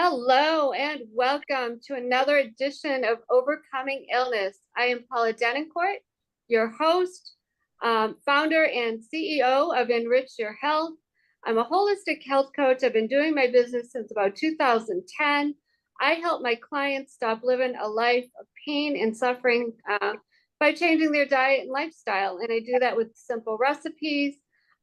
Hello and welcome to another edition of Overcoming Illness. I am Paula Denoncourt, your host, founder and CEO of Enrich Your Health. I'm a holistic health coach. I've been doing my business since about 2010. I help my clients stop living a life of pain and suffering by changing their diet and lifestyle. And I do that with simple recipes.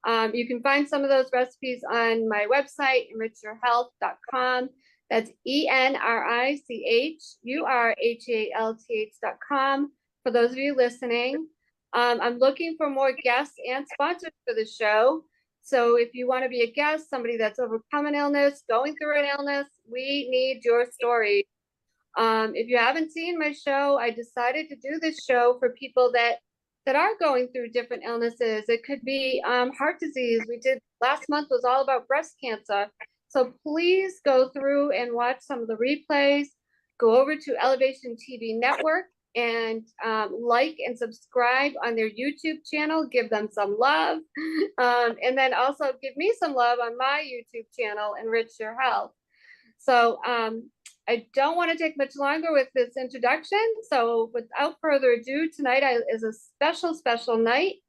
You can find some of those recipes on my website, enrichyourhealth.com. That's ENRICHURHALTH.com for those of you listening. I'm looking for more guests and sponsors for the show. So if you want to be a guest, somebody that's overcome an illness, going through an illness, we need your story. If you haven't seen my show, I decided to do this show for people that are going through different illnesses. It could be heart disease. We did last month was all about breast cancer. So please go through and watch some of the replays. Go over to Elevation TV Network and like and subscribe on their YouTube channel. Give them some love. And then also give me some love on my YouTube channel, Enrich Your Health. So I don't want to take much longer with this introduction. So without further ado, tonight is a special night.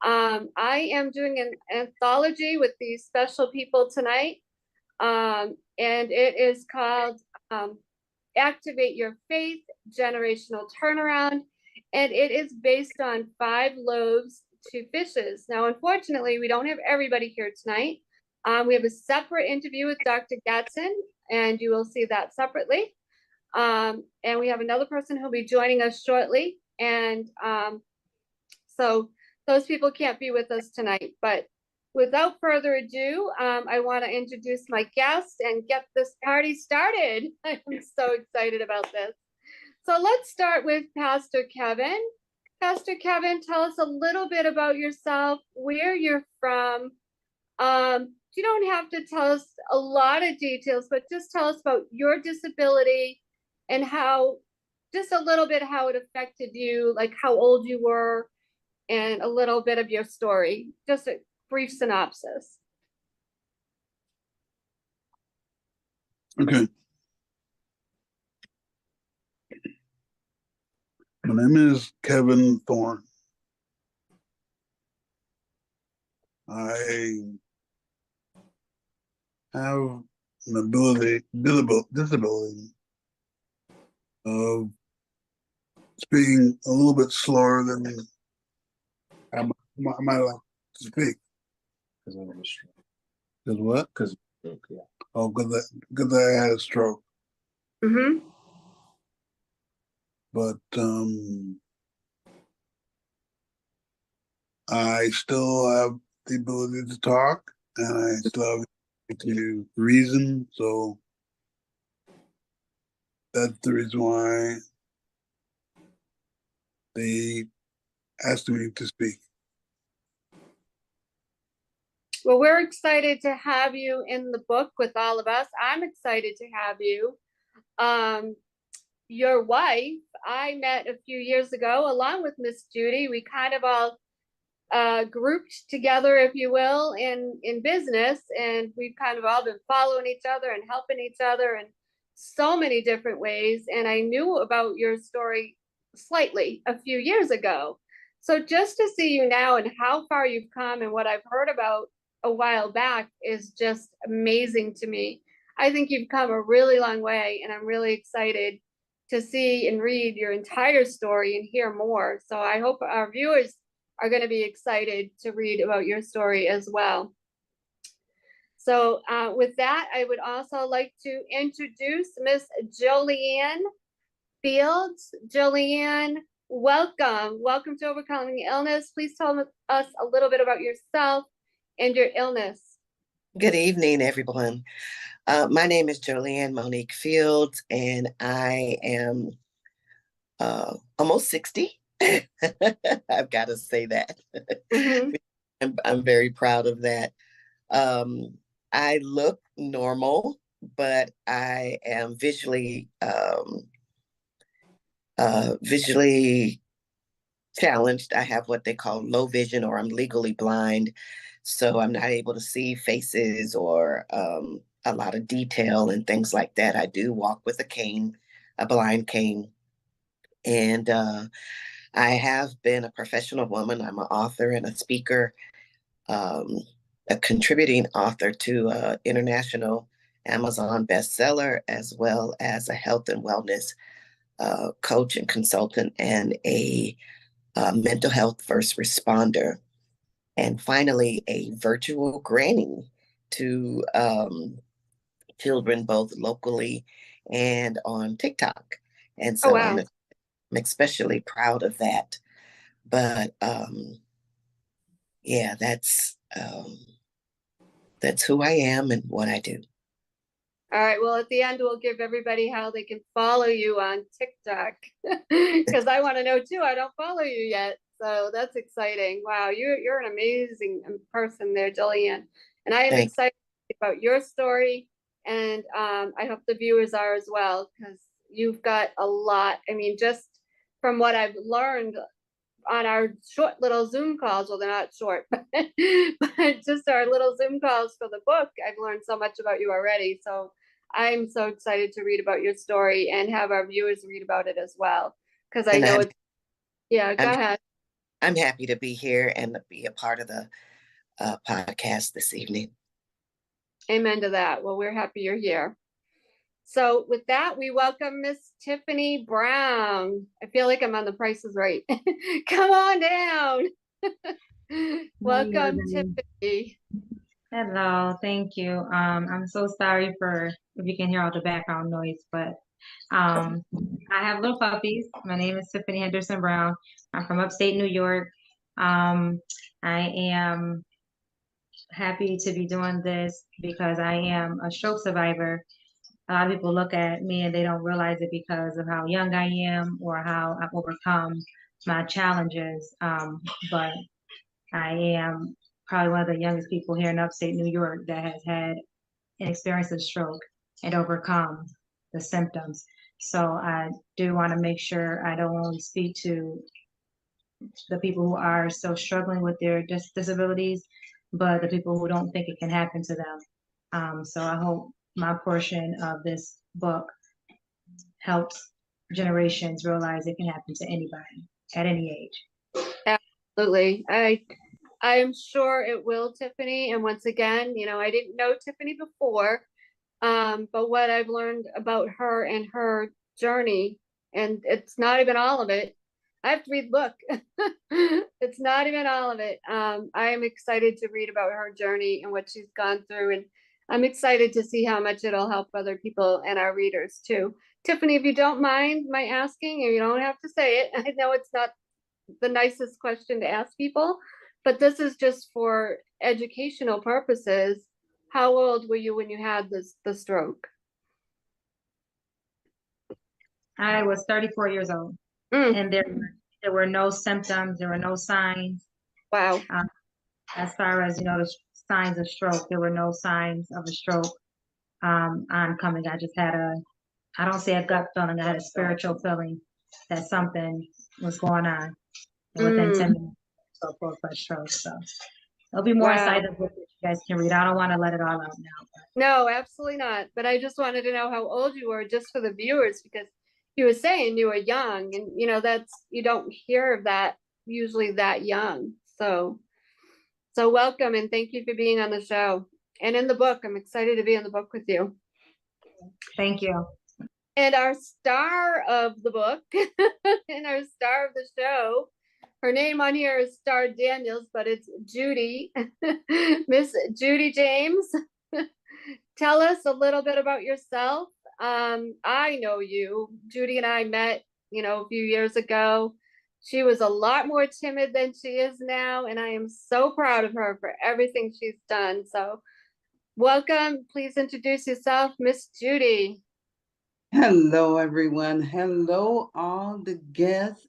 I am doing an anthology with these special people tonight. And it is called Activate Your Faith, Generational Turnaround. And it is based on 5 loaves, 2 fishes. Now, unfortunately, we don't have everybody here tonight. We have a separate interview with Dr. Gatson, and you will see that separately. And we have another person who'll be joining us shortly. And so those people can't be with us tonight. But without further ado, I want to introduce my guest and get this party started. I'm so excited about this. So let's start with Pastor Kevin. Pastor Kevin, tell us a little bit about yourself, where you're from. You don't have to tell us a lot of details, but just tell us about your disability and how, just a little bit how it affected you, like how old you were, and a little bit of your story. Just a brief synopsis. Okay. My name is Kevin Thorne. I have an disability of speaking a little bit slower than I might like to speak. Because I had a stroke. Because what? Because yeah. Oh, because I had a stroke. Mm-hmm. But I still have the ability to talk, and I still have the ability to reason. So that's the reason why they asked me to speak. Well, we're excited to have you in the book with all of us. I'm excited to have you. Your wife, I met a few years ago, along with Miss Judy. We kind of all grouped together, if you will, in business, and we've kind of all been following each other and helping each other in so many different ways. And I knew about your story slightly a few years ago. So just to see you now and how far you've come and what I've heard about a while back is just amazing to me. I think you've come a really long way, and I'm really excited to see and read your entire story and hear more. So I hope our viewers are going to be excited to read about your story as well. So with that, I would also like to introduce Miss Jolene Fields. Jolene, welcome. Welcome to Overcoming Illness. Please tell us a little bit about yourself and your illness. Good evening, everyone. My name is Jolene Monique Fields, and I am almost 60. I've got to say that. Mm-hmm. I'm very proud of that. I look normal, but I am visually challenged. I have what they call low vision, or I'm legally blind. So I'm not able to see faces or a lot of detail and things like that. I do walk with a cane, a blind cane. And I have been a professional woman. I'm an author and a speaker, um, a contributing author to an international Amazon bestseller, as well as a health and wellness coach and consultant, and a mental health first responder. And finally, a virtual granny to children both locally and on TikTok. And Oh, so wow. I'm especially proud of that. But yeah, that's who I am and what I do. All right. Well, at the end, we'll give everybody how they can follow you on TikTok because I want to know too. I don't follow you yet. So that's exciting. Wow. You're an amazing person there, Jillian. And I am Thank excited about your story. And I hope the viewers are as well, because you've got a lot. I mean, just from what I've learned on our short little Zoom calls, well, they're not short, but just our little Zoom calls for the book, I've learned so much about you already. So I'm so excited to read about your story and have our viewers read about it as well, because I and know it's, yeah, go I'm ahead. I'm happy to be here and to be a part of the podcast this evening. Amen to that. Well, we're happy you're here. So with that, we welcome Miss Tiffany Brown. I feel like I'm on The Price is Right. Come on down. Welcome, Tiffany. Hello, thank you. I'm so sorry for if you can hear all the background noise, but I have little puppies. My name is Tiffany Henderson Brown. I'm from upstate New York. I am happy to be doing this because I am a stroke survivor. A lot of people look at me and they don't realize it because of how young I am or how I've overcome my challenges. But I am probably one of the youngest people here in upstate New York that has had an experience of stroke and overcome the symptoms. So I do want to make sure I don't only speak to the people who are still struggling with their disabilities, but the people who don't think it can happen to them. So I hope my portion of this book helps generations realize it can happen to anybody at any age. Absolutely. I'm sure it will, Tiffany. And once again, I didn't know Tiffany before, but what I've learned about her and her journey, and it's not even all of it. I have to read the book. It's not even all of it. I am excited to read about her journey and what she's gone through, and I'm excited to see how much it'll help other people and our readers too. Tiffany, if you don't mind my asking, and you don't have to say it, I know it's not the nicest question to ask people, but this is just for educational purposes. How old were you when you had the stroke? I was 34 years old, and there were no symptoms, there were no signs. Wow. As far as the signs of stroke, there were no signs of a stroke oncoming. I just had I don't say a gut feeling, I had a spiritual feeling that something was going on. And within 10 minutes, so for a stroke. So there'll be more Wow. inside the book that you guys can read. I don't want to let it all out now. No, absolutely not. But I just wanted to know how old you were, just for the viewers, because you were saying you were young, and you don't hear of that usually that young. So welcome, and thank you for being on the show and in the book. I'm excited to be in the book with you. Thank you. And our star of the book and our star of the show, her name on here is Star Daniels, but it's Judy, Miss Judy James. Tell us a little bit about yourself. I know you. Judy and I met, a few years ago. She was a lot more timid than she is now, and I am so proud of her for everything she's done. So welcome. Please introduce yourself, Miss Judy. Hello, everyone. Hello, all the guests.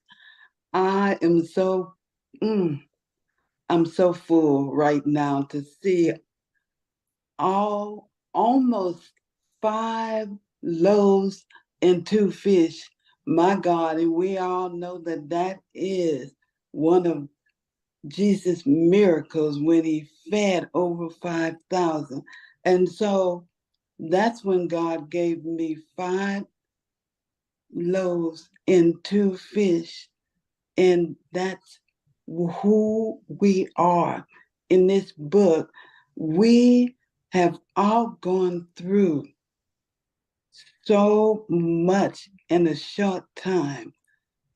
I am so, I'm so full right now to see almost 5 loaves and 2 fish. My God, and we all know that is one of Jesus' miracles when he fed over 5,000. And so that's when God gave me 5 loaves and 2 fish. And that's who we are. In this book, we have all gone through so much in a short time.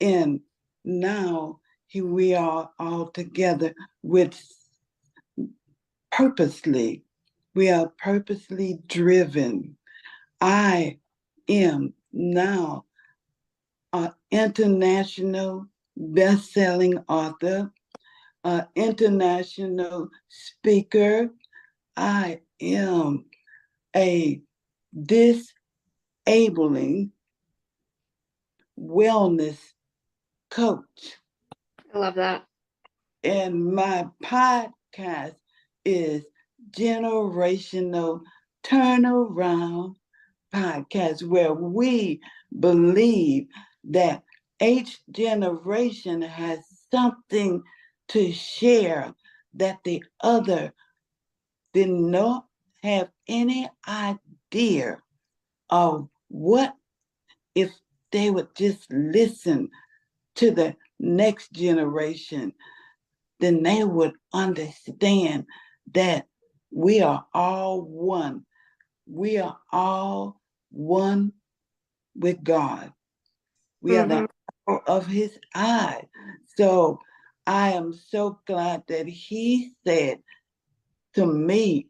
And now here we are all together with purposely. We are purposely driven. I am now an international best-selling author, an international speaker. I am a disabling wellness coach. I love that. And my podcast is Generational Turnaround Podcast, where we believe that each generation has something to share that the other did not have any idea of what if they would just listen to the next generation, then they would understand that we are all one. We are all one with God. We are the apple of his eye. So I am so glad that he said to me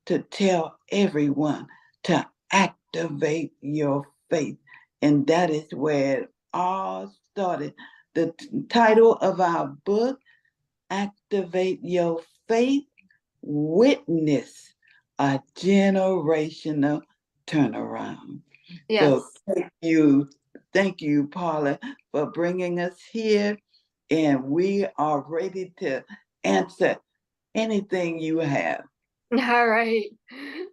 to tell everyone to activate your faith. And that is where it all started. The title of our book, Activate Your Faith, Witness a Generational Turnaround. Yes. So thank you, Paula, for bringing us here. And we are ready to answer anything you have. All right.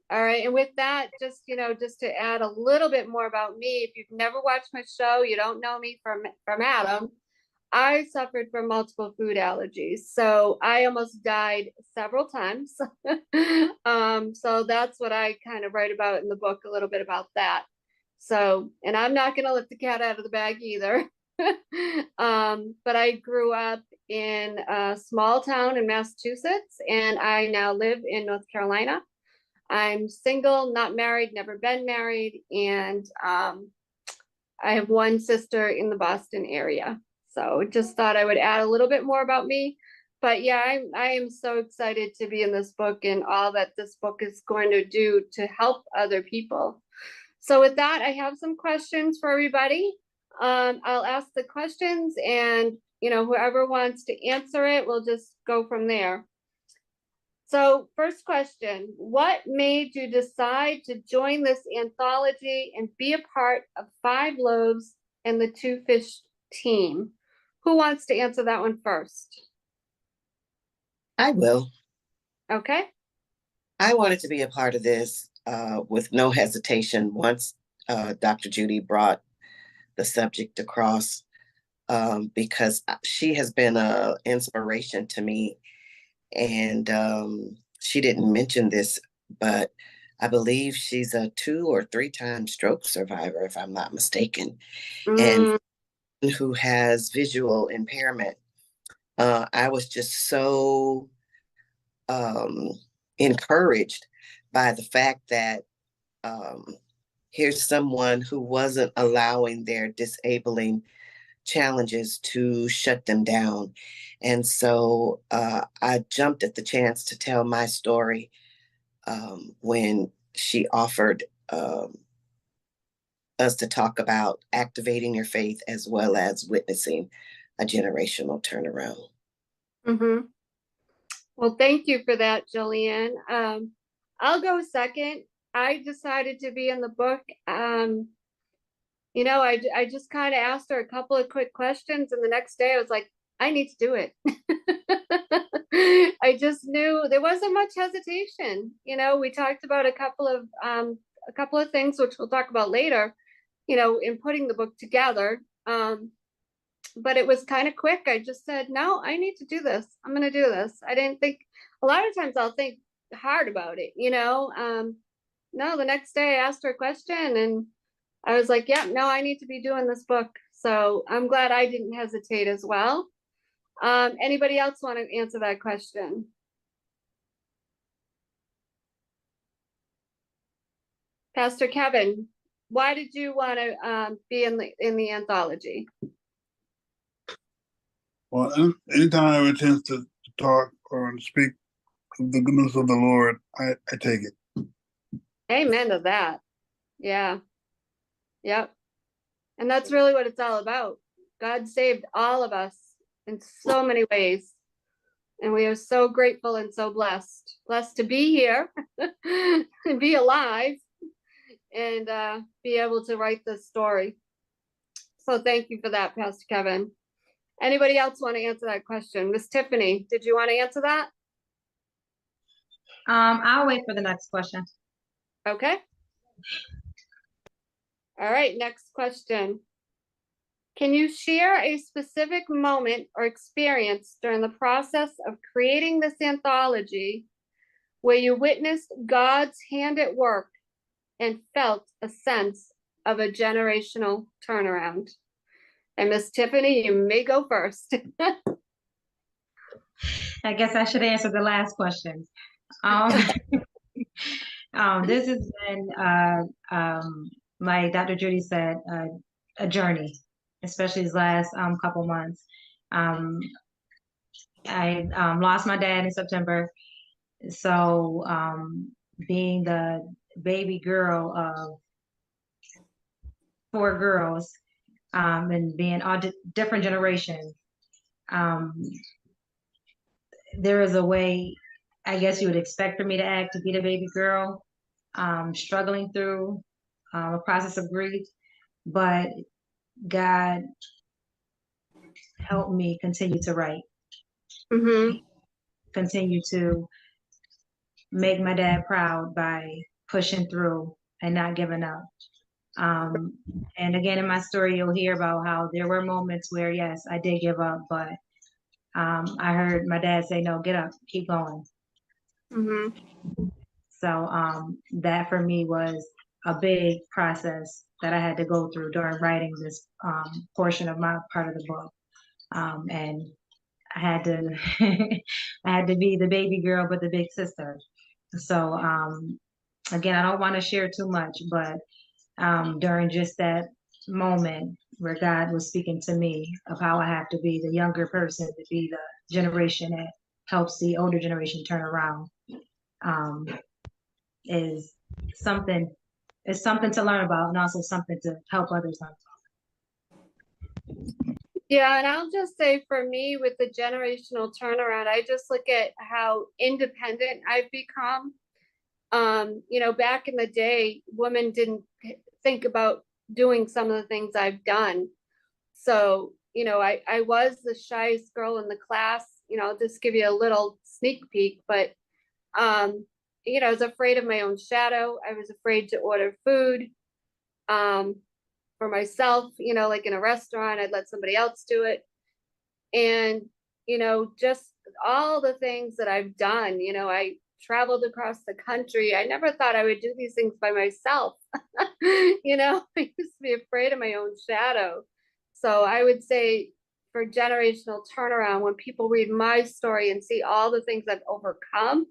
All right. And with that, just, just to add a little bit more about me, if you've never watched my show, you don't know me from Adam, I suffered from multiple food allergies. So I almost died several times. So that's what I kind of write about in the book, a little bit about that. So, and I'm not going to let the cat out of the bag either. But I grew up in a small town in Massachusetts, and I now live in North Carolina. I'm single, not married, never been married, and I have one sister in the Boston area. So just thought I would add a little bit more about me. But yeah, I am so excited to be in this book and all that this book is going to do to help other people. So with that, I have some questions for everybody. I'll ask the questions, and whoever wants to answer it, we'll just go from there. So first question, what made you decide to join this anthology and be a part of 5 Loaves and the 2 Fish team? Who wants to answer that one first? I will. Okay. I wanted to be a part of this with no hesitation once Dr. Judy brought the subject across, because she has been an inspiration to me. And she didn't mention this, but I believe she's a 2 or 3 time stroke survivor, if I'm not mistaken, and who has visual impairment. I was just so encouraged by the fact that here's someone who wasn't allowing their disabling challenges to shut them down. And so I jumped at the chance to tell my story when she offered us to talk about activating your faith as well as witnessing a generational turnaround. Mm-hmm. Well, thank you for that, Jillian. I'll go second. I decided to be in the book. I just kind of asked her a couple of quick questions, and the next day I was like, I need to do it. I just knew there wasn't much hesitation. We talked about a couple of things, which we'll talk about later, in putting the book together. But it was kind of quick. I just said, no, I need to do this. I'm going to do this. I didn't think, a lot of times I'll think hard about it, no, the next day I asked her a question and I was like, yeah, no, I need to be doing this book. So I'm glad I didn't hesitate as well. Anybody else want to answer that question? Pastor Kevin, why did you want to be in the anthology? Well, anytime I have a chance to talk or speak of the goodness of the Lord, I take it. Amen to that. Yeah. Yep. And that's really what it's all about. God saved all of us in so many ways. And we are so grateful and so blessed. Blessed to be here and be alive and be able to write this story. So thank you for that, Pastor Kevin. Anybody else want to answer that question? Miss Tiffany, did you want to answer that? I'll wait for the next question. Okay. All right, next question. Can you share a specific moment or experience during the process of creating this anthology where you witnessed God's hand at work and felt a sense of a generational turnaround? And Miss Tiffany, you may go first. I guess I should answer the last question. This has been, like Dr. Judy said, a journey, especially these last couple months. I lost my dad in September, so being the baby girl of 4 girls, and being all different generations, there is a way, I guess you would expect for me to act, to be the baby girl, struggling through a process of grief, but God helped me continue to write, continue to make my dad proud by pushing through and not giving up. And again, in my story, you'll hear about how there were moments where, yes, I did give up, but I heard my dad say, no, get up, keep going. So that for me was a big process that I had to go through during writing this portion of my part of the book. And I had to I had to be the baby girl, but the big sister. So again, I don't want to share too much, but during just that moment where God was speaking to me of how I have to be the younger person, to be the generation that helps the older generation turn around, is something to learn about, and also something to help others learn about. Yeah, and I'll just say for me with the generational turnaround, I just look at how independent I've become. You know, back in the day, women didn't think about doing some of the things I've done. So, you know, I was the shyest girl in the class. You know, I'll just give you a little sneak peek, but you know, I was afraid of my own shadow. I was afraid to order food for myself, you know, like in a restaurant, I'd let somebody else do it. And, you know, just all the things that I've done, you know, I traveled across the country. I never thought I would do these things by myself. You know, I used to be afraid of my own shadow. So I would say for generational turnaround, when people read my story and see all the things I've overcome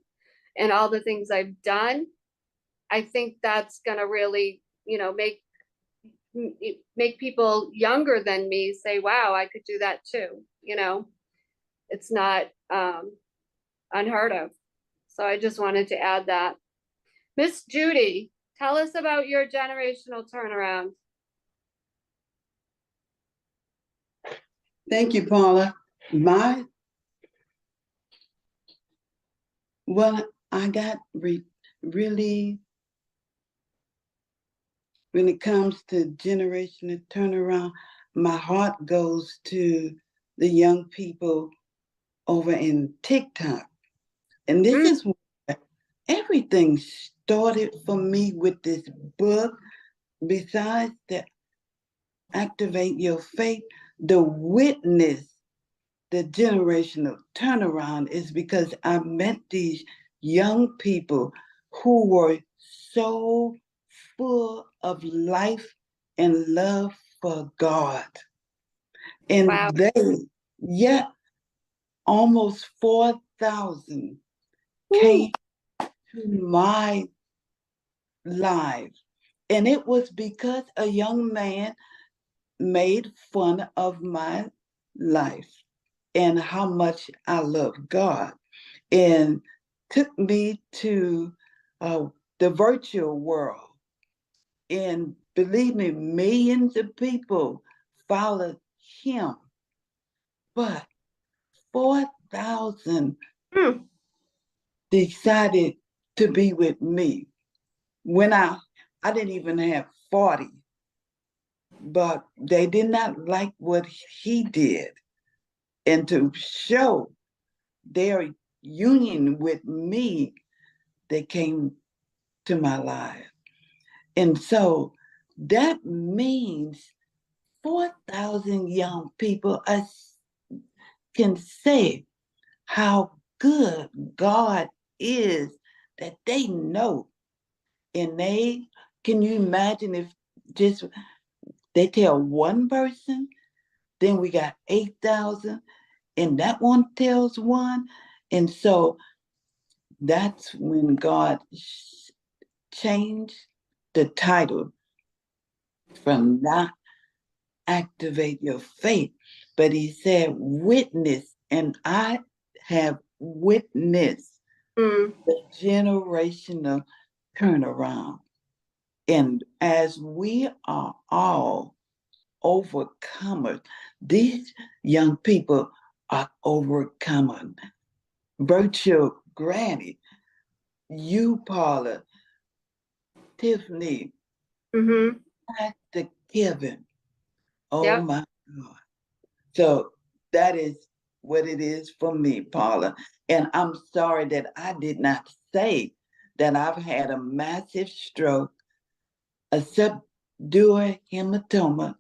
and all the things I've done, I think that's going to really, you know, make people younger than me say, wow, I could do that too. You know, it's not unheard of. So I just wanted to add that. Miss Judy, tell us about your generational turnaround. Thank you, Paula. I got really, when it comes to generational turnaround, my heart goes to the young people over in TikTok. And this is where everything started for me with this book. Besides the Activate Your Faith, the witness, the generational turnaround is because I met these young people who were so full of life and love for God. And Wow. yeah, almost 4,000 Woo. came to my life. And it was because a young man made fun of my life and how much I love God, and took me to the virtual world. And believe me, millions of people followed him, but 4,000 Hmm. decided to be with me when I didn't even have 40, but they did not like what he did. And to show their union with me, they came to my life. And so that means 4,000 young people can say how good God is, that they know. And can you imagine if just they tell one person, then we got 8,000, and that one tells one. And so that's when God changed the title from not activate your faith, but he said witness, and I have witnessed Hmm. the generational turnaround. And as we are all overcomers, these young people are overcomers. Virtual Granny, you, Paula, Tiffany, Mm-hmm. Pastor Kevin. Oh Yep. my God. So that is what it is for me, Paula. And I'm sorry that I did not say that I've had a massive stroke, a subdural hematoma,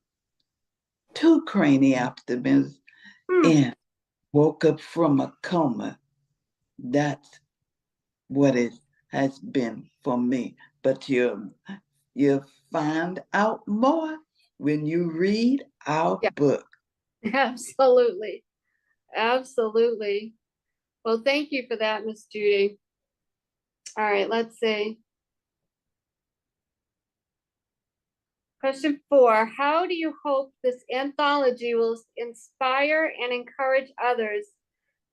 2 cranioptomies, Hmm. and woke up from a coma. That's what it has been for me. But you'll find out more when you read our Yeah. book. Absolutely. Absolutely. Well, thank you for that, Miss Judy. All right, let's see. Question 4, how do you hope this anthology will inspire and encourage others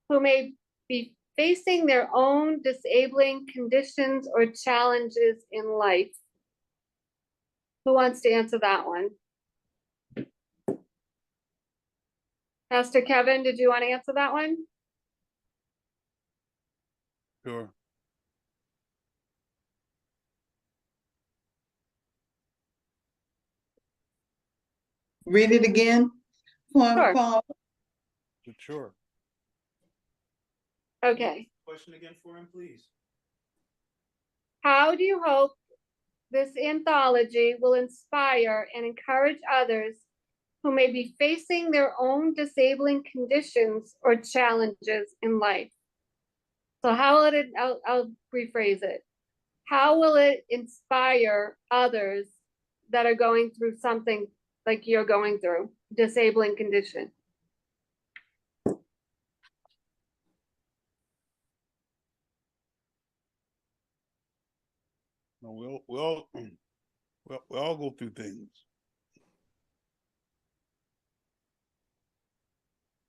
who may be facing their own disabling conditions or challenges in life? Who wants to answer that one? Pastor Kevin, did you want to answer that one? Sure. Read it again for Sure. Paul. Sure. Okay. Question again for him, please. How do you hope this anthology will inspire and encourage others who may be facing their own disabling conditions or challenges in life? So how will it, I'll rephrase it. How will it inspire others that are going through something like you're going through, disabling condition? No, we all go through things.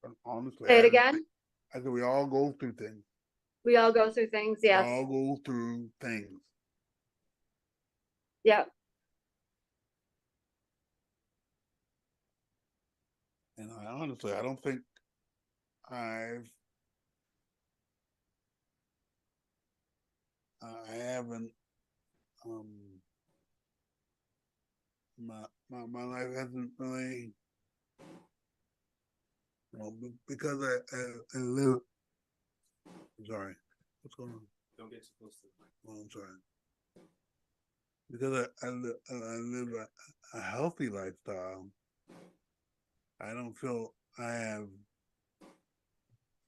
But honestly, Say it again. I said we all go through things. We all go through things, We yes. all go through things. Yep. And I don't think I've I haven't my life hasn't really, because I live. I'm sorry, what's going on? Don't get too close to the mic. Well, I'm sorry, because I live a healthy lifestyle. I don't feel I have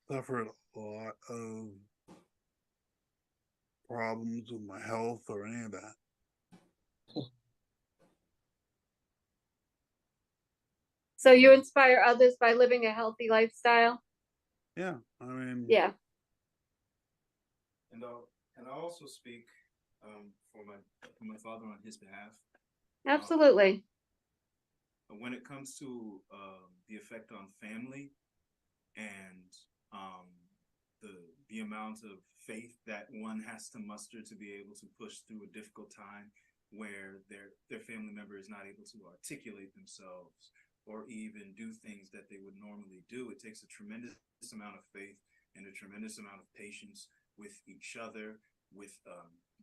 suffered a lot of problems with my health or any of that. So you inspire others by living a healthy lifestyle? Yeah, I mean, Yeah. And I'll also speak for my father on his behalf. Absolutely. When it comes to the effect on family and the amount of faith that one has to muster to be able to push through a difficult time where their family member is not able to articulate themselves or even do things that they would normally do, it takes a tremendous amount of faith and a tremendous amount of patience with each other, with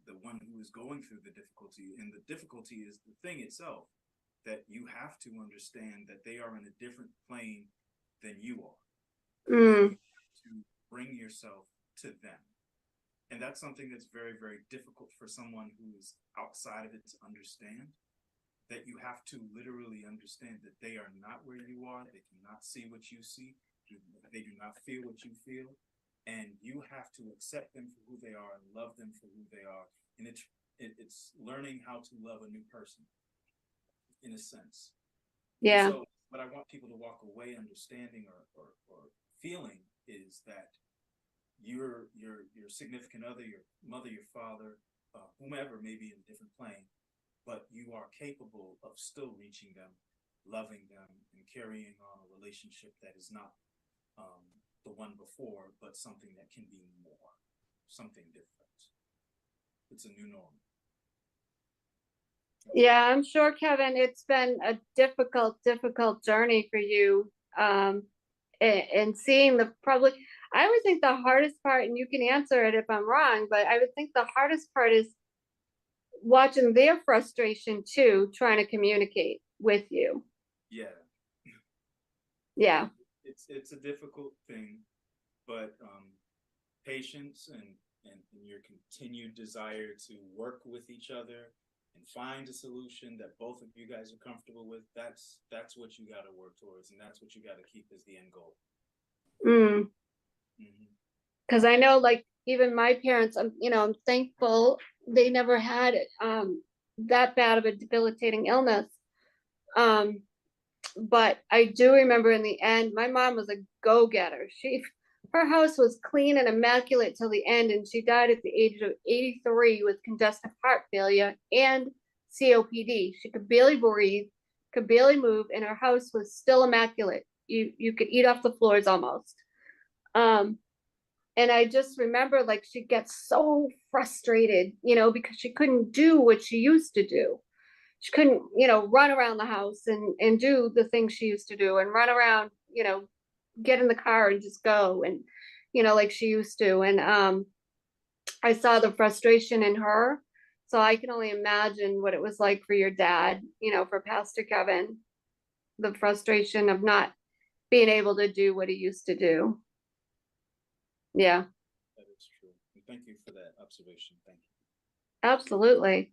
the one who is going through the difficulty. And the difficulty is the thing itself, that you have to understand that they are in a different plane than you are. Mm. To bring yourself to them. And that's something that's very, very difficult for someone who is outside of it to understand. That you have to literally understand that they are not where you are. They cannot see what you see. They do not feel what you feel. And you have to accept them for who they are and love them for who they are. And it's learning how to love a new person, in a sense. Yeah. So what I want people to walk away understanding or feeling is that your significant other, your mother, your father, whomever may be in a different plane, but you are capable of still reaching them, loving them, and carrying on a relationship that is not the one before, but something that can be more, something different. It's a new norm. Yeah, I'm sure, Kevin, it's been a difficult journey for you. And seeing I would think the hardest part, and you can answer it if I'm wrong, but I would think the hardest part is watching their frustration too, trying to communicate with you. Yeah. Yeah. It's a difficult thing, but patience and your continued desire to work with each other and find a solution that both of you guys are comfortable with, that's what you got to work towards, and that's what you got to keep as the end goal. Because I know, like, even my parents, I'm thankful they never had that bad of a debilitating illness. But I do remember in the end, my mom was a go-getter. Her house was clean and immaculate till the end, and she died at the age of 83 with congestive heart failure and COPD. She could barely breathe, could barely move, and her house was still immaculate. You could eat off the floors almost. And I just remember, like, she'd get so frustrated, because she couldn't do what she used to do. She couldn't, run around the house and do the things she used to do and run around, get in the car and just go and, like she used to. And I saw the frustration in her. So I can only imagine what it was like for your dad, for Pastor Kevin, the frustration of not being able to do what he used to do. Yeah. That is true. And thank you for that observation. Thank you. Absolutely.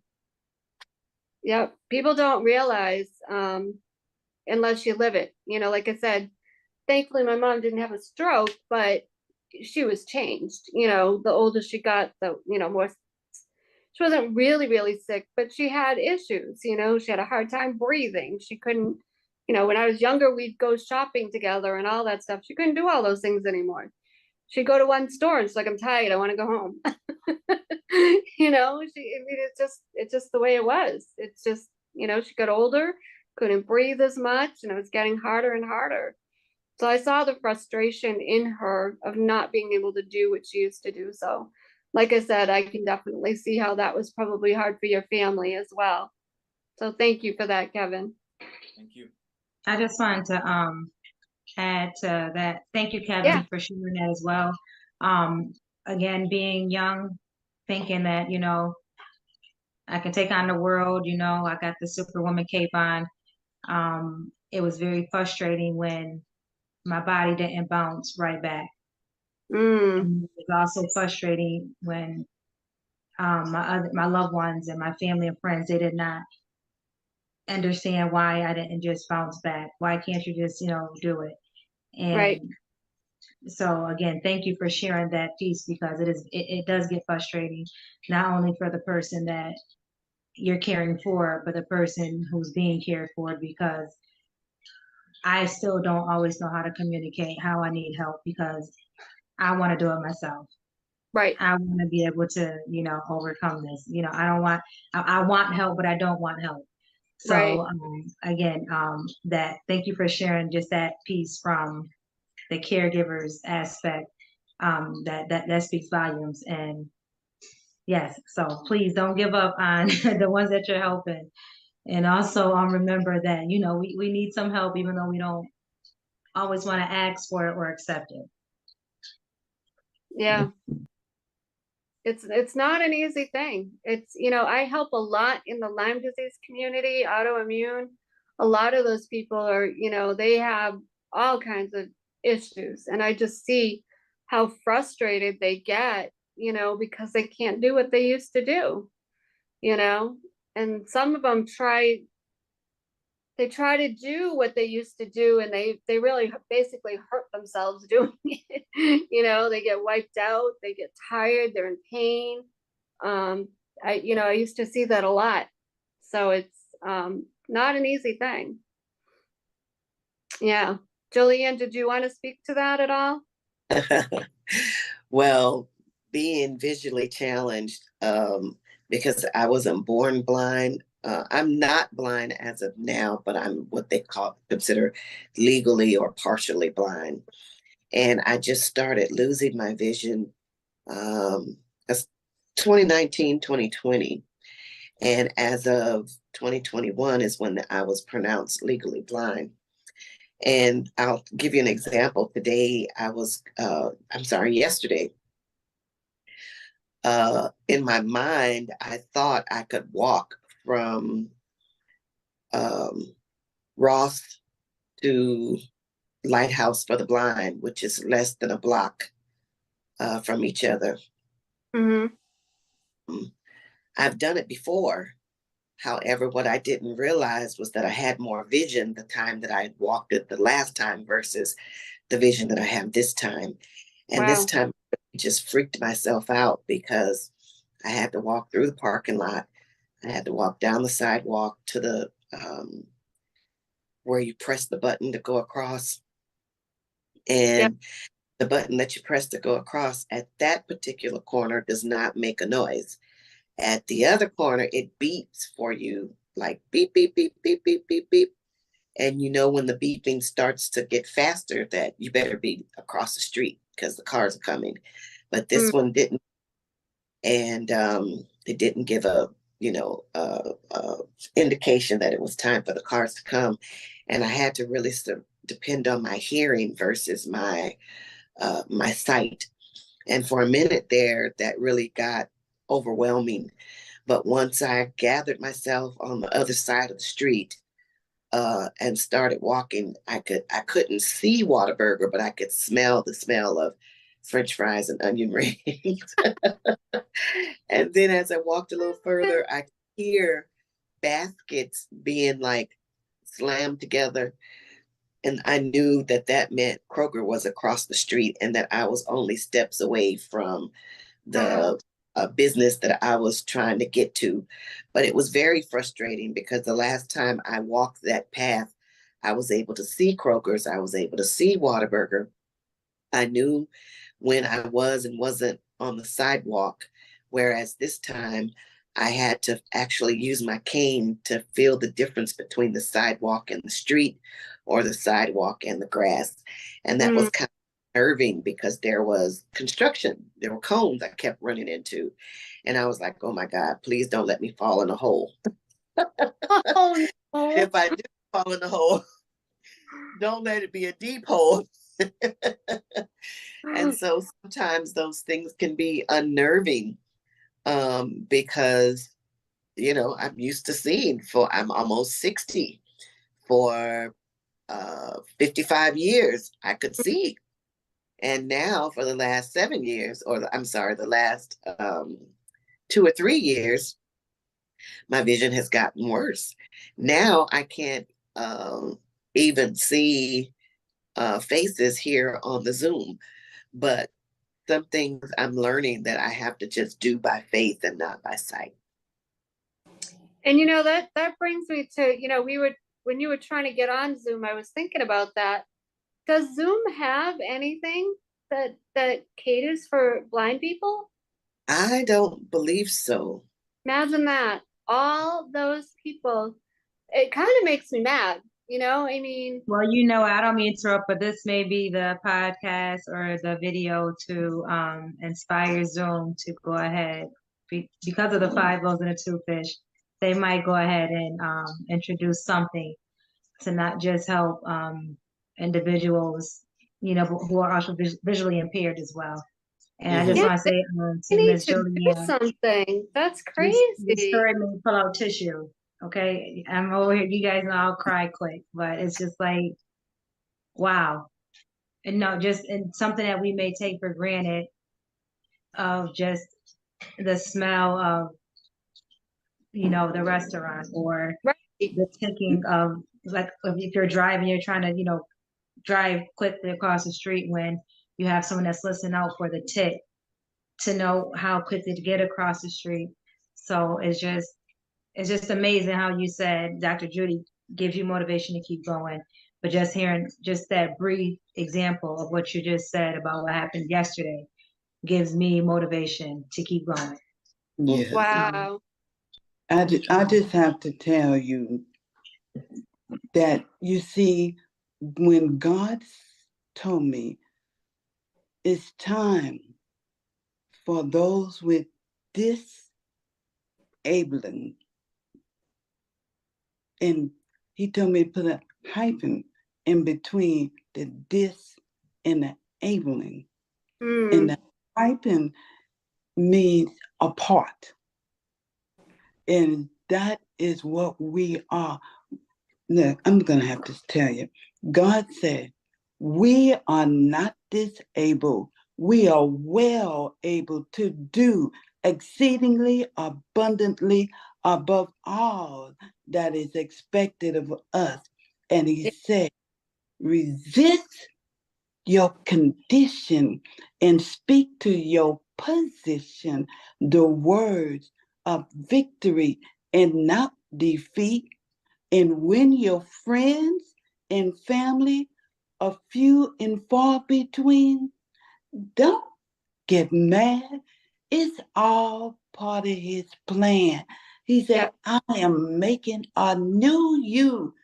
Yeah. People don't realize unless you live it. Like I said, thankfully my mom didn't have a stroke, but she was changed. The older she got, the more. She wasn't really, really sick, but she had issues. She had a hard time breathing. She couldn't, when I was younger, we'd go shopping together and all that stuff. She couldn't do all those things anymore. She'd go to one store and she's like, I'm tired, I want to go home. It's just the way it was. It's just, she got older, couldn't breathe as much, and it was getting harder and harder. So I saw the frustration in her of not being able to do what she used to do. So, like I said, I can definitely see how that was probably hard for your family as well. So thank you for that, Kevin. Thank you. I just wanted to add to that. Thank you, Kevin, Yeah. for sharing that as well. Again, being young, thinking that, I can take on the world, I got the Superwoman cape on. It was very frustrating when my body didn't bounce right back. And it was also frustrating when my loved ones and my family and friends, they did not understand why I didn't just bounce back. Why can't you just, do it? And Right. So again, thank you for sharing that piece, because it does get frustrating, not only for the person that you're caring for, but the person who's being cared for, because I still don't always know how to communicate how I need help, because I want to do it myself. Right, I want to be able to, overcome this. I want help, but I don't want help. right. So again, thank you for sharing just that piece from the caregiver's aspect. That speaks volumes. And yes, so please don't give up on the ones that you're helping. And also remember that, we need some help, even though we don't always want to ask for it or accept it. Yeah. It's not an easy thing. I help a lot in the Lyme disease community, autoimmune. A lot of those people are, they have all kinds of issues. And I just see how frustrated they get, because they can't do what they used to do, you know? And some of them try to do what they used to do, and they really basically hurt themselves doing it. They get wiped out, they get tired, they're in pain. I used to see that a lot. So it's not an easy thing. Yeah. Julianne, did you want to speak to that at all? Well, being visually challenged, because I wasn't born blind. I'm not blind as of now, but I'm what they consider legally or partially blind. And I just started losing my vision, as 2019, 2020. And as of 2021 is when I was pronounced legally blind. And I'll give you an example. Today, yesterday, in my mind, I thought I could walk from Ross to Lighthouse for the Blind, which is less than a block from each other. Mm-hmm. I've done it before. However, what I didn't realize was that I had more vision the time that I had walked it the last time versus the vision that I have this time. And this Wow. time I just freaked myself out because I had to walk through the parking lot. I had to walk down the sidewalk to the where you press the button to go across. Yep. And the button that you press to go across at that particular corner does not make a noise. At the other corner, it beeps for you, like beep, beep, beep, beep, beep, beep, beep. And when the beeping starts to get faster, that you better be across the street because the cars are coming. But this one didn't. And it didn't give a indication that it was time for the cars to come. And I had to really depend on my hearing versus my sight. And for a minute there, that really got overwhelming. But once I gathered myself on the other side of the street and started walking, I couldn't see Whataburger, but I could smell the smell of French fries and onion rings. And then as I walked a little further, I could hear baskets being like slammed together. And I knew that meant Kroger was across the street and that I was only steps away from the business that I was trying to get to. But it was very frustrating because the last time I walked that path, I was able to see Kroger's, I was able to see Whataburger. I knew when I was and wasn't on the sidewalk, whereas this time I had to actually use my cane to feel the difference between the sidewalk and the street or the sidewalk and the grass. And that was kind of unnerving because there was construction. There were cones I kept running into. And I was like, oh my God, please don't let me fall in a hole. Oh, no. If I do fall in the hole, don't let it be a deep hole. And so sometimes those things can be unnerving because, I'm used to seeing I'm almost 60. For 55 years, I could see. And now for the last 7 years, the last 2 or 3 years, my vision has gotten worse. Now I can't even see faces here on the Zoom. but some things I'm learning that I have to just do by faith and not by sight. And that brings me to, when you were trying to get on Zoom, I was thinking about that. Does Zoom have anything that caters for blind people? I don't believe so. Imagine that. All those people. It kind of makes me mad, I mean. Well, I don't mean to interrupt, but this may be the podcast or the video to inspire Zoom to go ahead. Because of the 5 loaves and the 2 fish, they might go ahead and introduce something to not just help individuals, who are also visually impaired as well. And I just Yeah, want to say they to need Ms. to do Julianne, something. That's this crazy. story made me pull out tissue. Okay, I'm over here. You guys know I'll cry quick, but it's just like, wow. And no, just and something that we may take for granted of just the smell of, the restaurant, or Right. the ticking of, like, if you're driving, you're trying to, drive quickly across the street when you have someone that's listening out for the tick to know how quickly to get across the street. So it's just amazing how you said Dr. Judy gives you motivation to keep going. But just hearing just that brief example of what you just said about what happened yesterday gives me motivation to keep going. Yes. Wow. I just have to tell you that, you see, when God told me it's time for those with disabling, and he told me to put a hyphen in between the dis and the abling. And the hyphen means apart. And that is what we are. Look, I'm going to have to tell you. God said, we are not disabled. We are well able to do exceedingly abundantly above all that is expected of us. And he said, resist your condition and speak to your position the words of victory and not defeat. And when your friends and family are few and far between, don't get mad. It's all part of his plan. He said, I am making a new you.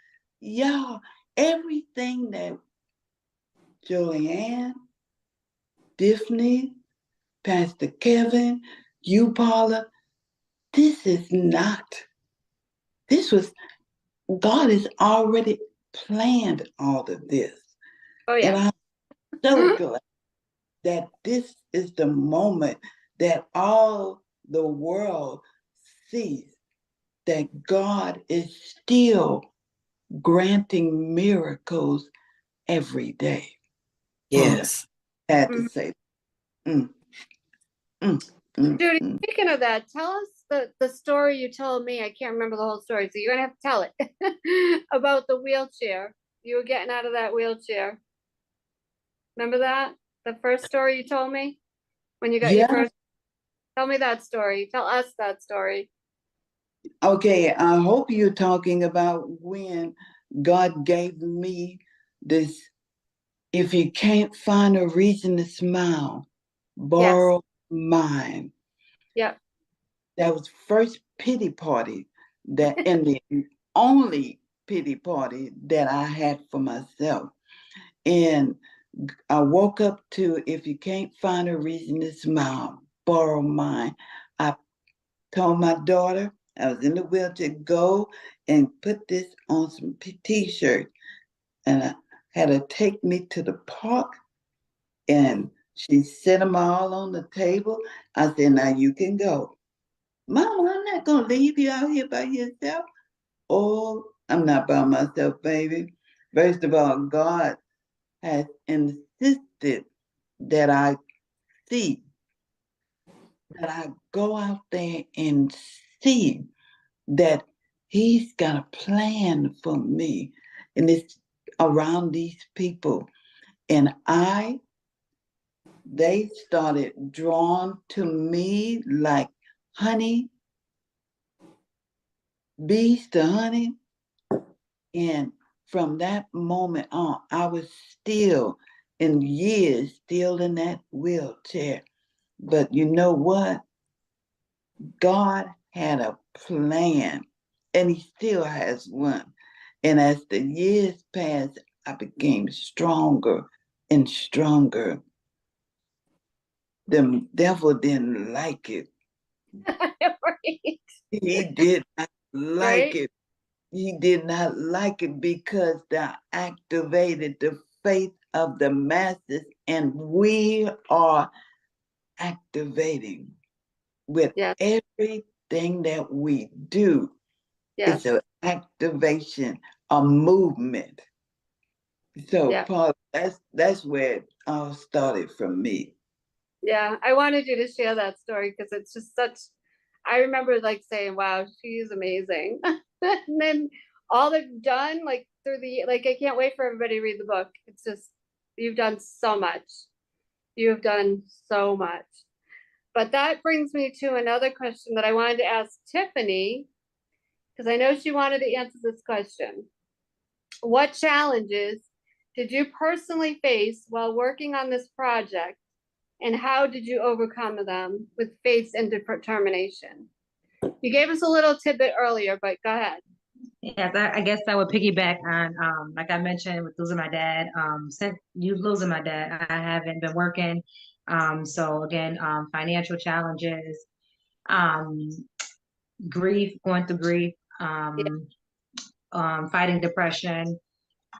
Y'all, everything that Julianne, Tiffany, Pastor Kevin, you, Paula, this was, God has already planned all of this. Oh, yeah. And I'm so glad that this is the moment that all the world sees that God is still granting miracles every day. Yes. I had to say. Judy, speaking of that, tell us the story you told me. I can't remember the whole story, so you're gonna have to tell it about the wheelchair. You were getting out of that wheelchair. Remember that? The first story you told me when you got your first. Tell me that story. Tell us that story. Okay, I hope you're talking about when God gave me this, if you can't find a reason to smile, borrow mine. Yeah. That was first pity party and the only pity party that I had for myself. And I woke up to, if you can't find a reason to smile, borrow mine. I told my daughter, I was in the wheelchair, go and put this on some t-shirts. And I had her take me to the park, and she set them all on the table. I said, now you can go. Mama, I'm not going to leave you out here by yourself. Oh, I'm not by myself, baby. First of all, God has insisted that I see, that I go out there and see that he's got a plan for me, and it's around these people. And I they started drawn to me like honey, bees to honey. And from that moment on, I was still in years, still in that wheelchair. But you know what? God had a plan, and He still has one. And as the years passed, I became stronger and stronger. The devil didn't like it. Right. He did not like Right. it. He did not like it because that activated the faith of the masses, and we are activating with Yes. everything that we do. Yes. It's an activation, a movement. So, Yeah. Paul, that's where it all started from me. Yeah. I wanted you to share that story because it's just such, I remember like saying, wow, she's amazing. And then all they've done, like through the, like, I can't wait for everybody to read the book. It's just, you've done so much. You have done so much. But that brings me to another question that I wanted to ask Tiffany, because I know she wanted to answer this question. What challenges did you personally face while working on this project, and how did you overcome them with faith and determination? You gave us a little tidbit earlier, but go ahead. Yes, I guess I would piggyback on, like I mentioned with losing my dad. Since you losing my dad, I haven't been working. So again, financial challenges, um, grief, going through grief, fighting depression.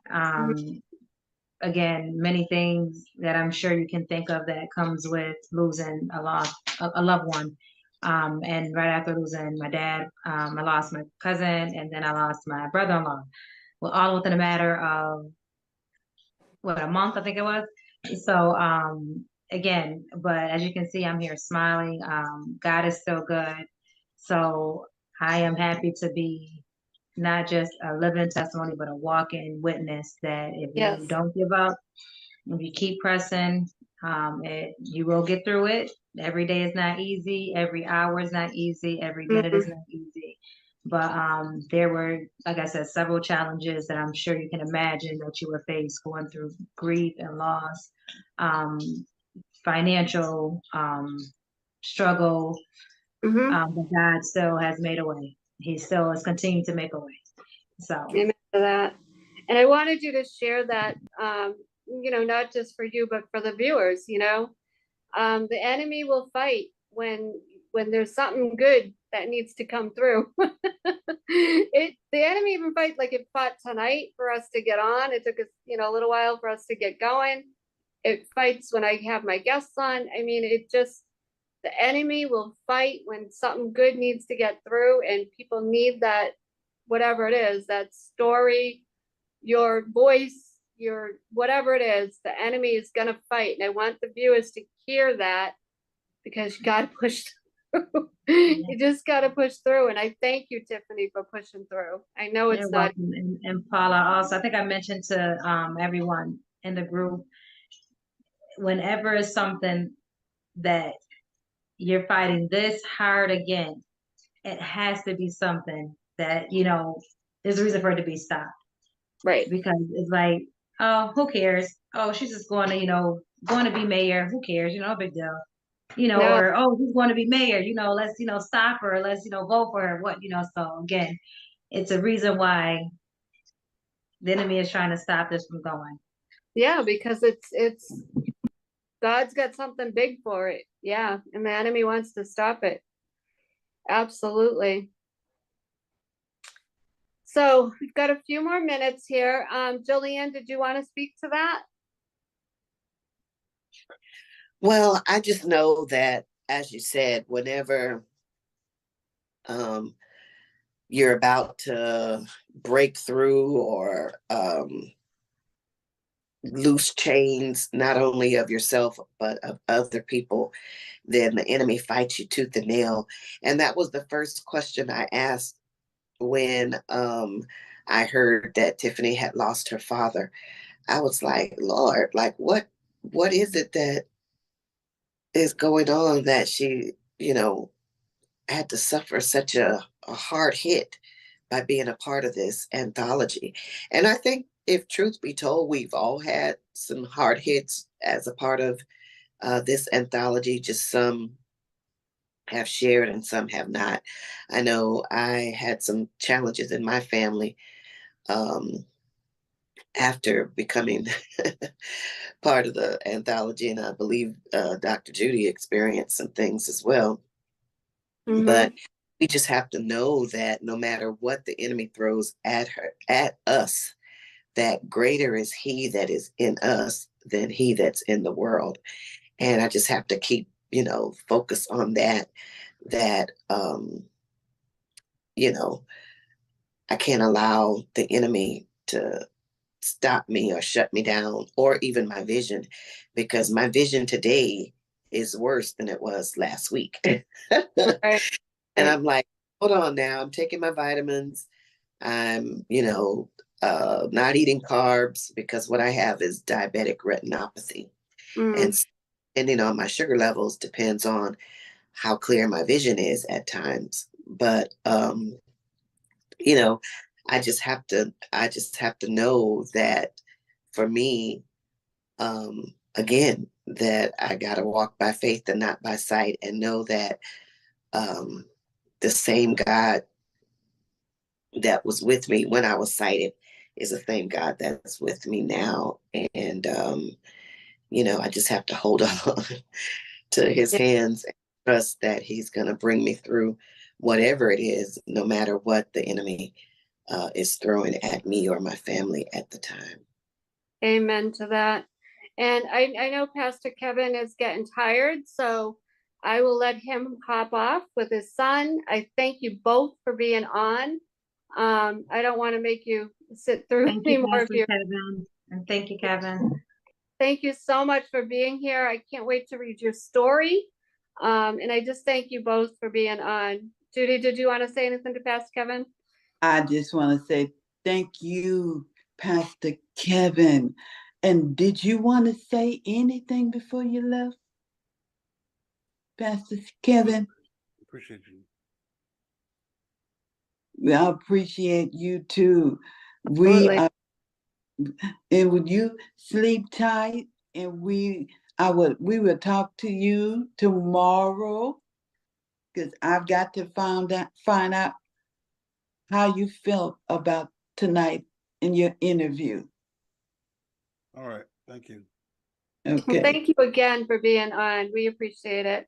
Mhm. Again, many things that I'm sure you can think of that comes with losing a loved one. And right after losing my dad, I lost my cousin, and then I lost my brother-in-law. Well, all within a matter of a month, I think it was. So, again, but as you can see, I'm here smiling. God is still good. So I am happy to be not just a living testimony, but a walking witness that if you Yes. don't give up, if you keep pressing, you will get through it. Every day is not easy. Every hour is not easy. Every minute is Mhm. not easy. But there were, like I said, several challenges that I'm sure you can imagine that you were faced going through grief and loss, um, financial struggle. Mhm. But God still has made a way. He still is continuing to make a way. So Amen to that. And I wanted you to share that, not just for you, but for the viewers, the enemy will fight when there's something good that needs to come through. The enemy even fight, like it fought tonight for us to get on. It took us, a little while for us to get going. It fights when I have my guests on. I mean, the enemy will fight when something good needs to get through, and people need that, whatever it is, that story, your voice, your whatever it is, the enemy is going to fight. And I want the viewers to hear that, because you got to push through. You just got to push through. And I thank you, Tiffany, for pushing through. I know you're it's not. welcome. And Paula, also, I think I mentioned to everyone in the group, whenever it's something that you're fighting this hard again, it has to be something that, there's a reason for it to be stopped. Right. Because it's like, oh, who cares? Oh, she's just going to, going to be mayor. Who cares? No big deal. No. Or, oh, who's going to be mayor? Let's, stop her. Let's, vote for her. What, so again, it's a reason why the enemy is trying to stop this from going. Yeah, because it's God's got something big for it. Yeah. And the enemy wants to stop it. Absolutely. So we've got a few more minutes here. Jillian, did you want to speak to that? Well, I just know that, as you said, whenever you're about to break through or loose chains, not only of yourself, but of other people, then the enemy fights you tooth and nail. And that was the first question I asked when I heard that Tiffany had lost her father. I was like, Lord, like what is it that is going on that she, had to suffer such a hard hit by being a part of this anthology. And I think, if truth be told, we've all had some hard hits as a part of this anthology. Just some have shared and some have not. I know I had some challenges in my family um, after becoming part of the anthology, and I believe Dr. Judy experienced some things as well. Mhm. But we just have to know that no matter what the enemy throws at us, that greater is he that is in us than he that's in the world. And I just have to keep, focus on that, you know, I can't allow the enemy to stop me or shut me down or even my vision, because my vision today is worse than it was last week. Right. And I'm like, hold on now, I'm taking my vitamins. I'm, not eating carbs because what I have is diabetic retinopathy. Mm. And depending on my sugar levels depends on how clear my vision is at times. But you know, I just have to know that for me, again, that I gotta walk by faith and not by sight, and know that um the same God that was with me when I was sighted is the same God that's with me now. And I just have to hold on to his Yeah. hands and trust that he's gonna bring me through whatever it is, no matter what the enemy is throwing at me or my family at the time. Amen to that. And I know Pastor Kevin is getting tired, so I will let him hop off with his son. I thank you both for being on. I don't want to make you sit through Thank any you, more of Pastor your. Kevin. And thank you, Kevin. Thank you so much for being here. I can't wait to read your story. And I just thank you both for being on. Judy, did you want to say anything to Pastor Kevin? I just want to say thank you, Pastor Kevin. And did you want to say anything before you left, Pastor Kevin? Appreciate you. I appreciate you too. Absolutely. And would you sleep tight? And we will talk to you tomorrow, because I've got to find out how you felt about tonight in your interview. All right. Thank you. Okay. Thank you again for being on. We appreciate it.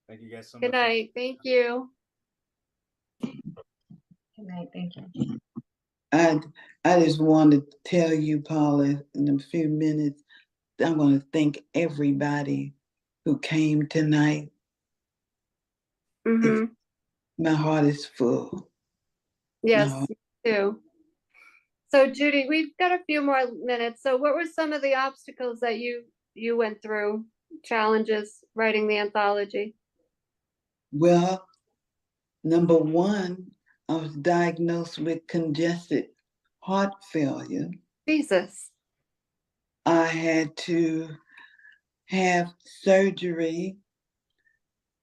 Thank you guys so Good much. night. Thank you. Good night. Thank you. I just want to tell you, Paula, in a few minutes, I want to thank everybody who came tonight. Mm-hmm. My heart is full. Yes, No. me too. So Judy, we've got a few more minutes. So what were some of the obstacles that you went through, challenges writing the anthology? Well, number one, I was diagnosed with congested heart failure. Jesus. I had to have surgery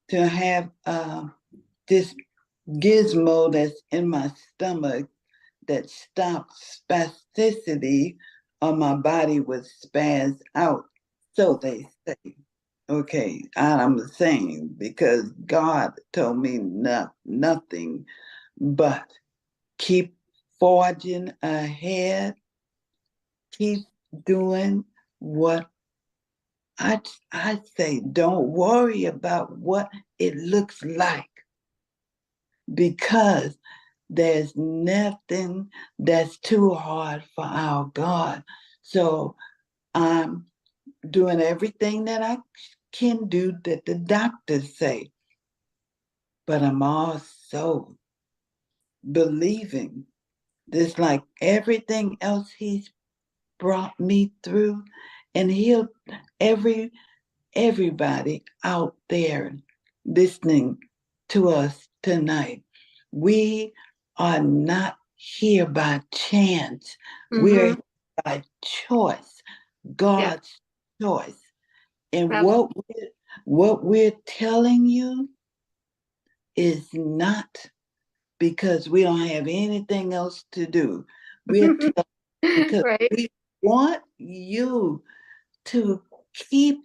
to have this gizmo that's in my stomach that stops spasticity, or my body would spaz out. So they say. Okay, I'm saying, because God told me nothing but keep forging ahead, keep doing what I say. Don't worry about what it looks like, because there's nothing that's too hard for our God. So I'm doing everything that I can do that the doctors say. But I'm also believing, just like everything else he's brought me through, and he'll everybody out there listening to us tonight. We are not here by chance. We're Mm-hmm. here by choice, God's choice. And Absolutely. What we're telling you is not because we don't have anything else to do. We're telling because Right. we want you to keep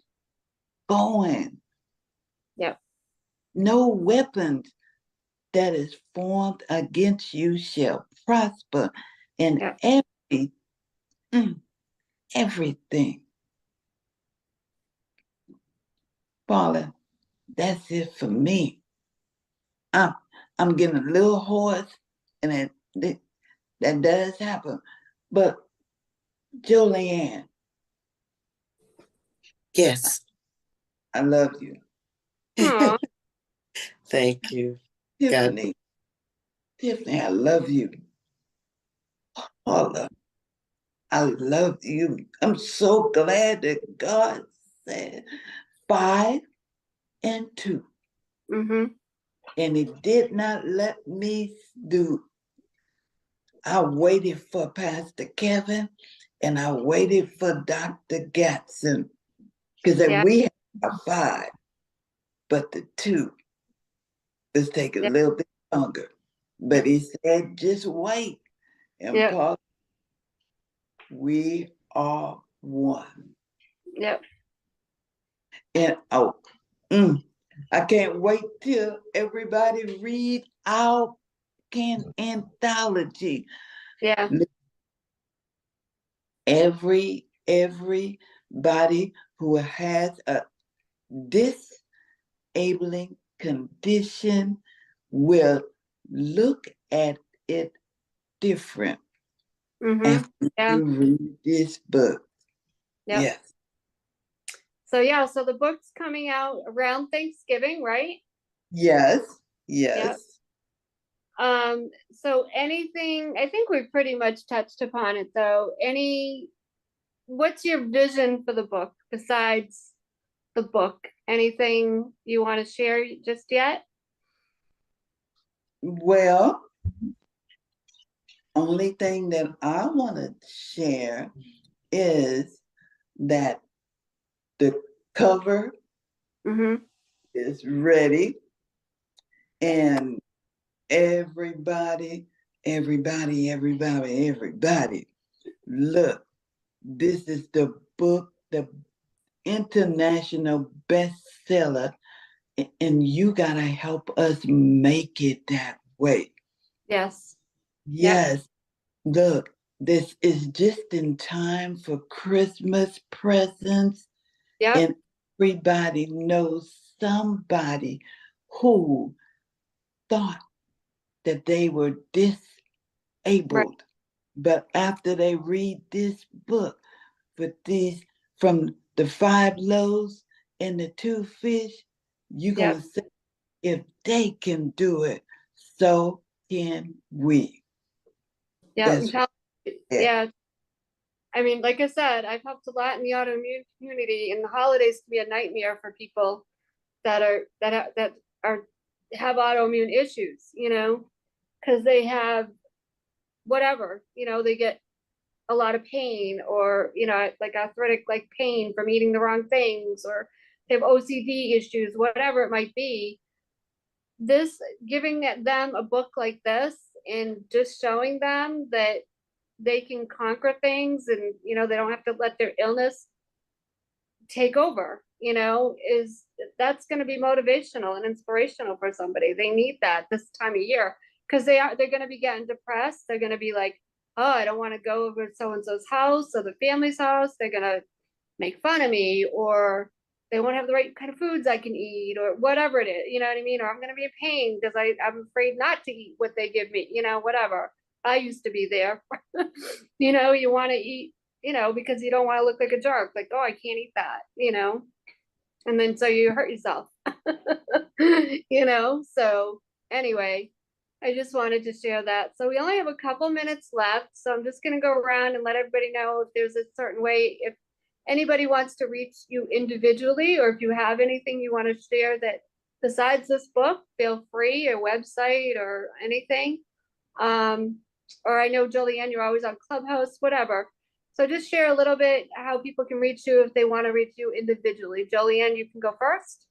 going. Yep. No weapons that is formed against you shall prosper, and Yep. everything. Paula, that's it for me. I'm getting a little hoarse, and that does happen. But Julianne, Yes, I love you. Aw. thank you. God, Tiffany, I love you. Paula, I love you. I'm so glad that God said 5 and 2. Mm-hmm. And He did not let me do. I waited for Pastor Kevin and I waited for Dr. Gatson because Yeah. we had a 5, but the 2 was taking a Yep. little bit longer. But He said, just wait. And Yep. Paul, we are one. Yep. And I can't wait till everybody read our anthology. Yeah. Everybody who has a disabling condition will look at it different Mm-hmm. after Yeah. you read this book. Yep. Yes. So yeah, so the book's coming out around Thanksgiving, right? Yes. Yep. Yes. So anything, I think we've pretty much touched upon it though. What's your vision for the book besides the book? Anything you want to share just yet? Well, only thing that I want to share is that the cover Mm-hmm. is ready and everybody, look, this is the book, the international bestseller, and you gotta help us make it that way. Yes. Yes, look, this is just in time for Christmas presents, Yep. and everybody knows somebody who thought that they were Right. disabled. But after they read this book with these from the 5 loaves and the 2 fish, you're Yep. gonna say, if they can do it, so can we. Yep. That's it. Yeah. I mean, like I said, I've helped a lot in the autoimmune community, and the holidays can be a nightmare for people that are have autoimmune issues, because they have whatever, they get a lot of pain, or like arthritic like pain from eating the wrong things, or they have OCD issues, whatever it might be. This giving them a book like this and just showing them that they can conquer things, and they don't have to let their illness take over, is that's going to be motivational and inspirational for somebody. They need that this time of year, because they're going to be getting depressed. They're going to be like, oh, I don't want to go over to so and so's house or the family's house. They're going to make fun of me, or they won't have the right kind of foods I can eat, or whatever it is, you know what I mean? Or I'm going to be in pain because I'm afraid not to eat what they give me, whatever. I used to be there. You want to eat, because you don't want to look like a jerk, like, oh, I can't eat that, and then so you hurt yourself. So anyway, I just wanted to share that. So we only have a couple minutes left, so I'm just going to go around and let everybody know if there's a certain way, if anybody wants to reach you individually, or if you have anything you want to share that besides this book, feel free, your website or anything. Or I know, Julianne, you're always on Clubhouse, whatever. So just share a little bit how people can reach you if they want to reach you individually. Jolene, you can go first.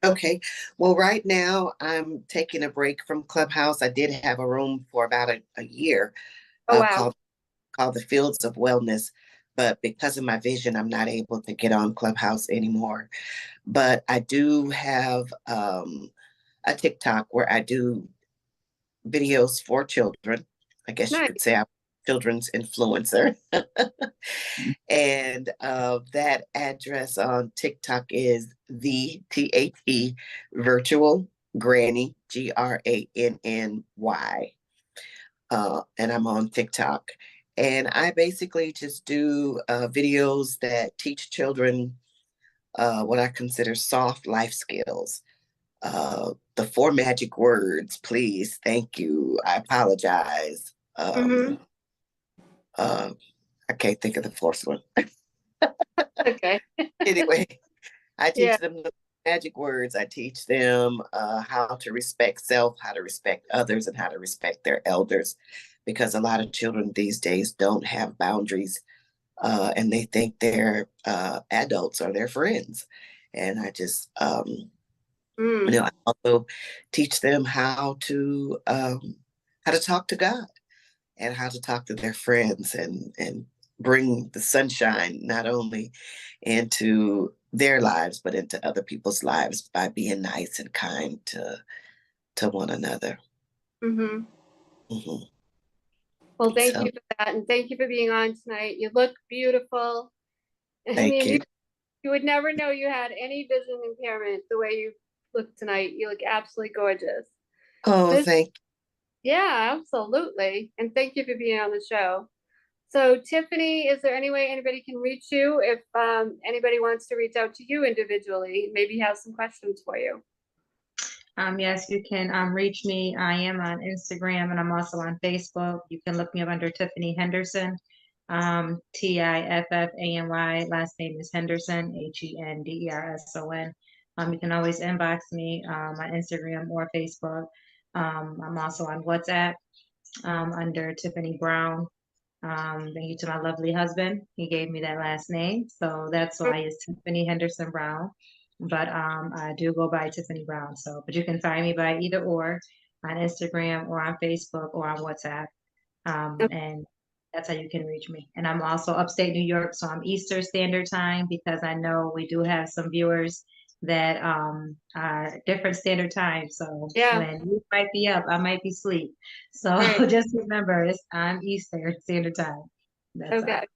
Okay. Well, right now I'm taking a break from Clubhouse. I did have a room for about a year Oh, wow. called the Fields of Wellness, but because of my vision, I'm not able to get on Clubhouse anymore. But I do have a TikTok where I do videos for children. I guess you Nice. could say I'm a children's influencer. And that address on TikTok is the THE virtual granny, GRANNY. And I'm on TikTok. And I basically just do videos that teach children what I consider soft life skills. The 4 magic words, please, thank you, I apologize. Mhm. I can't think of the 4th one. Okay. Anyway, I Yeah. teach them the magic words. I teach them how to respect self, how to respect others, and how to respect their elders. Because a lot of children these days don't have boundaries, and they think they're adults or their friends. And I just, Mm. I also teach them how to talk to God and how to talk to their friends and bring the sunshine not only into their lives but into other people's lives by being nice and kind to one another. Mhm. Hmm. Well, thank So you for that, and thank you for being on tonight. You look beautiful. I thank mean, you. you would never know you had any vision impairment the way you look tonight. You look absolutely gorgeous. Oh, This, thank yeah, absolutely. And thank you for being on the show. So, Tiffany, is there any way anybody can reach you if anybody wants to reach out to you individually, maybe have some questions for you? Yes, you can reach me. I am on Instagram and I'm also on Facebook. You can look me up under Tiffany Henderson, Tiffany. Last name is Henderson, Henderson. You can always inbox me on Instagram or Facebook. I'm also on WhatsApp under Tiffany Brown. Thank you to my lovely husband. He gave me that last name. So that's why it's Tiffany Henderson Brown. But I do go by Tiffany Brown. So, but you can find me by either or on Instagram or on Facebook or on WhatsApp. And that's how you can reach me. And I'm also upstate New York, so I'm Eastern Standard Time because I know we do have some viewers that are different standard time. So Yeah, when you might be up, I might be asleep. So right. just remember, I'm Eastern Standard Time. That's all. Okay.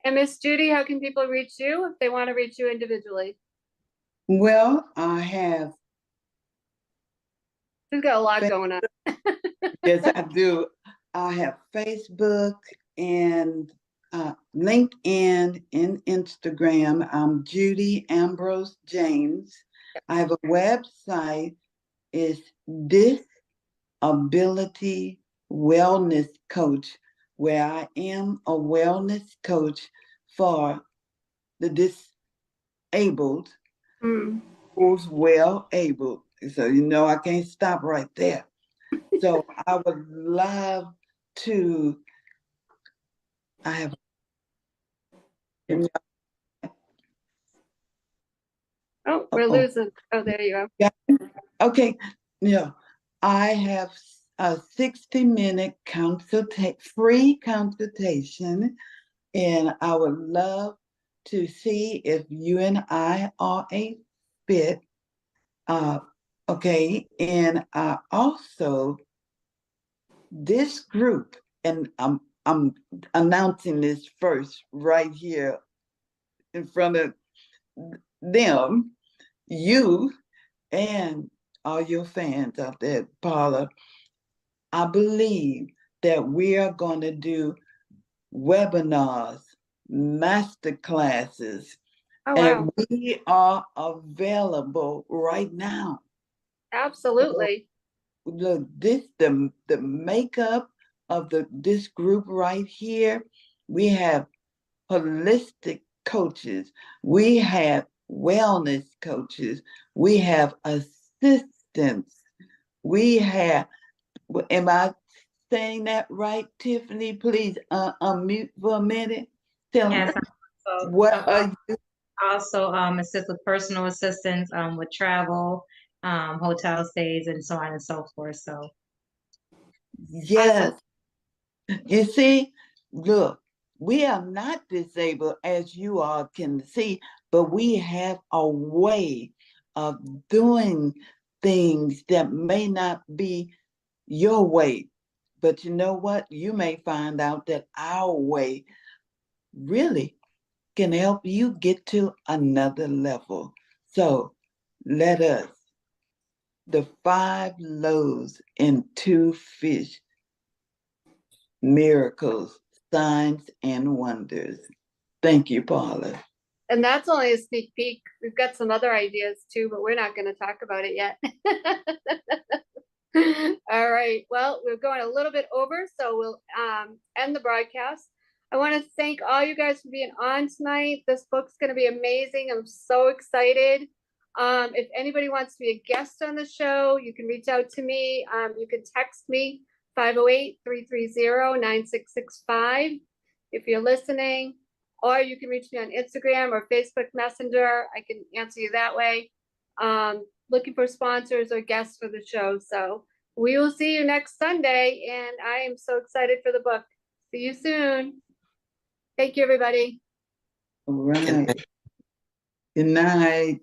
And Miss Judy, how can people reach you if they want to reach you individually? Well, I have, We've got a lot going on. yes, I do. I have Facebook and LinkedIn and Instagram. I'm Judy Ambrose James. I have a website. It's Disability Wellness Coach, where I am a wellness coach for the disabled Mm. who's well able. So, I can't stop right there. So I would love to, I have, Oh, we're oh, losing. Oh, there you go. yeah, okay, I have a 60-minute free consultation, and I would love to see if you and I are a fit. Okay, and also this group, and I'm announcing this first right here in front of them, you and all your fans out there, Paula. I believe that we are going to do webinars, master classes, Oh, and wow. we are available right now. Absolutely. Look, the makeup of this group right here. We have holistic coaches, we have wellness coaches, we have assistants, we have, am I saying that right, Tiffany? Please unmute for a minute. Tell them Yes, so what are you? also assist with personal assistance with travel, hotel stays, and so on and so forth. So Yes. You see, look, we are not disabled as you all can see, but we have a way of doing things that may not be your way. But you know what? You may find out that our way really can help you get to another level. So let us, the 5 loaves and 2 fish, miracles, signs, and wonders. Thank you, Paula. And that's only a sneak peek. We've got some other ideas too, but we're not going to talk about it yet. All right. Well, we're going a little bit over, so we'll end the broadcast. I want to thank all you guys for being on tonight. This book's going to be amazing. I'm so excited. If anybody wants to be a guest on the show, you can reach out to me. You can text me 508-330-9665 if you're listening, or you can reach me on Instagram or Facebook Messenger. I can answer you that way. Looking for sponsors or guests for the show. So we will see you next Sunday, and I am so excited for the book. See you soon. Thank you, everybody. All right. Good night.